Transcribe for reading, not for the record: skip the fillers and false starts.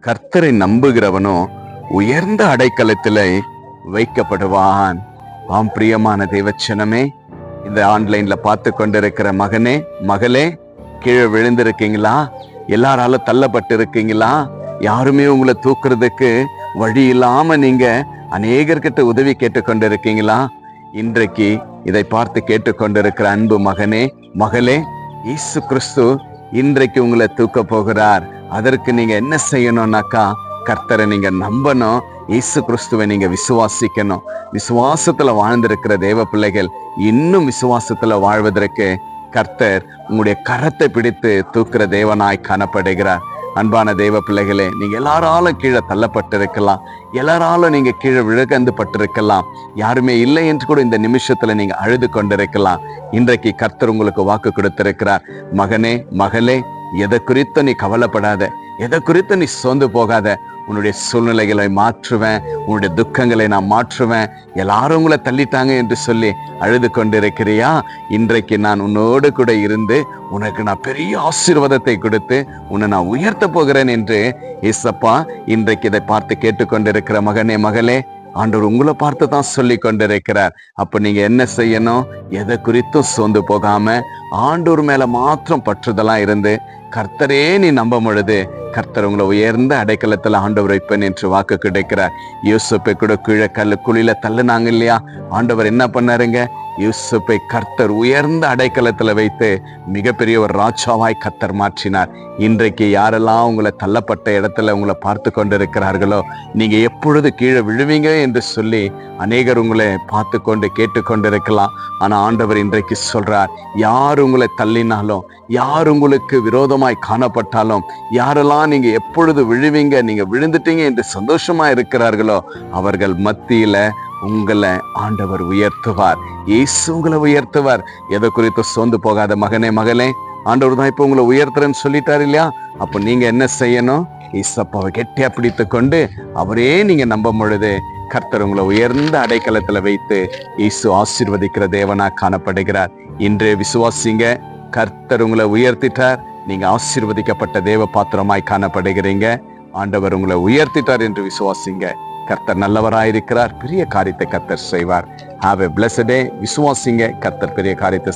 கர்த்தரை நம்புகிறவனோ உயர்ந்த அடைக்கலத்திலே வைக்கப்படுவான். ஆம் பிரியமான தேவச்சனமே, இந்த ஆன்லைன்ல பார்த்து கொண்டிருக்கிற மகனே மகளே, கீழே விழுந்திருக்கீங்களா? எல்லாராலும் தள்ளப்பட்டு இருக்கீங்களா? யாருமே உங்களை தூக்குறதுக்கு வழி இல்லாம நீங்க அநேகர்கிட்ட உதவி கேட்டுக்கொண்டிருக்கீங்களா? இன்றைக்கு இதை பார்த்து கேட்டுக்கொண்டிருக்கிற அன்பு மகனே மகளே, இயேசு கிறிஸ்து இன்றைக்கு உங்களை தூக்க போகிறார். அதற்கு நீங்க என்ன செய்யணும்னாக்கா, கர்த்தரை நீங்க நம்பணும், இயேசு கிறிஸ்துவை நீங்க விசுவாசிக்கணும். விசுவாசத்துல வாழ்ந்திருக்கிற தேவ பிள்ளைகள் இன்னும் விசுவாசத்துல வாழ்வதற்கு கர்த்தர் உங்களுடைய கரத்தை பிடித்து தூக்குற தேவனாய் காணப்படுகிறார். அன்பான தேவ பிள்ளைகளே, நீங்க எல்லாராலும் கீழே தள்ளப்பட்டிருக்கலாம், எல்லாராலும் நீங்க கீழே விழுகந்து பட்டிருக்கலாம், யாருமே இல்லை என்று கூட இந்த நிமிஷத்துல நீங்க அழுது கொண்டிருக்கலாம். இன்றைக்கு கர்த்தர் உங்களுக்கு வாக்கு கொடுத்திருக்கிறார். மகனே மகளே, எதை குறித்து நீ கவலைப்படாத, எதை குறித்து நீ சோர்ந்து போகாத. உன்னுடைய சூழ்நிலைகளை மாற்றுவேன், உன்னுடைய துக்கங்களை நான் மாற்றுவேன். எல்லாரும் உங்களை தள்ளிட்டாங்க என்று சொல்லி அழுது கொண்டிருக்கிறியா? இன்றைக்கு நான் உன்னோடு கூட இருந்து உனக்கு நான் பெரிய ஆசீர்வாதத்தை கொடுத்து உன்னை நான் உயர்த்த போகிறேன் என்று ஏசப்பா இன்றைக்கு இதை பார்த்து கேட்டுக்கொண்டிருக்கிற மகனே மகளே, ஆண்டவர் உங்களை பார்த்து தான் சொல்லி கொண்டிருக்கிறார். அப்ப நீங்க என்ன செய்யணும்? எதை குறித்தும் சோர்ந்து போகாம ஆண்டவர் மேல மாத்திரம் பற்றுதலா இருந்து கர்த்தரே நீ நம்ப பொழுது கர்த்தர் உங்களை உயர்ந்த அடைக்கலத்துல ஆண்டவர் வைப்பேன் என்று வாக்கு கிடைக்கிறார். யூசுப்பை கூட கீழே குழியில தள்ளுனாங்க இல்லையா? ஆண்டவர் என்ன பண்ணாருங்க? யூசுப்பை கர்த்தர் உயர்ந்த அடைக்கலத்துல வைத்து மிகப்பெரிய ஒரு ராஜாவாய் கர்த்தர் மாற்றினார். இன்றைக்கு யாரெல்லாம் உங்களை தள்ளப்பட்ட இடத்துல உங்களை பார்த்து கொண்டிருக்கிறார்களோ, நீங்க எப்பொழுது கீழே விழுவீங்க என்று சொல்லி அநேகர் உங்களை பார்த்து கொண்டு கேட்டுக்கொண்டிருக்கலாம். ஆனா ஆண்டவர் இன்றைக்கு சொல்றார், யார் உங்களை தள்ளினாலும், யார் உங்களுக்கு விரோதமாய் காணப்பட்டாலும், யாரெல்லாம் நீங்க எப்பொழுது விழுவீங்க, நீங்க விழுந்துட்டீங்க என்று சந்தோஷமா இருக்கிறார்களோ, அவர்கள் மத்தியில உங்களை ஆண்டவர் உயர்த்துவார். இயேசு உங்களை உயர்த்துவார். எதை குறித்து சோர்ந்து போகாத மகனே மகளே, ஆண்டவர் தான் இப்ப உங்களை உயர்த்துறேன்னு சொல்லிட்டாரு இல்லையா? அப்ப நீங்க என்ன செய்யணும்? இயேசப்பாவை கெட்டியா பிடித்து கொண்டு அவரே நீங்க நம்ப பொழுது கர்த்தர் உங்களை உயர்ந்த அடைக்கலத்துல வைத்து இயேசு ஆசீர்வதிக்கிற தேவனா காணப்படுகிறார். இன்றே விசுவாசிங்க, கர்த்தர் உங்களை உயர்த்திட்டார். நீங்க ஆசீர்வதிக்கப்பட்ட தேவ பாத்திரமாய் காணப்படுகிறீங்க. ஆண்டவர் உங்களை உயர்த்திட்டார் என்று விசுவாசிங்க. கர்த்தர் நல்லவராயிருக்கிறார். பெரிய காரியத்தை கர்த்தர் செய்வார். ஹாவ் எ பிளஸ்ட் டே. விசுவாசிங்க, கர்த்தர் பெரிய காரியத்தை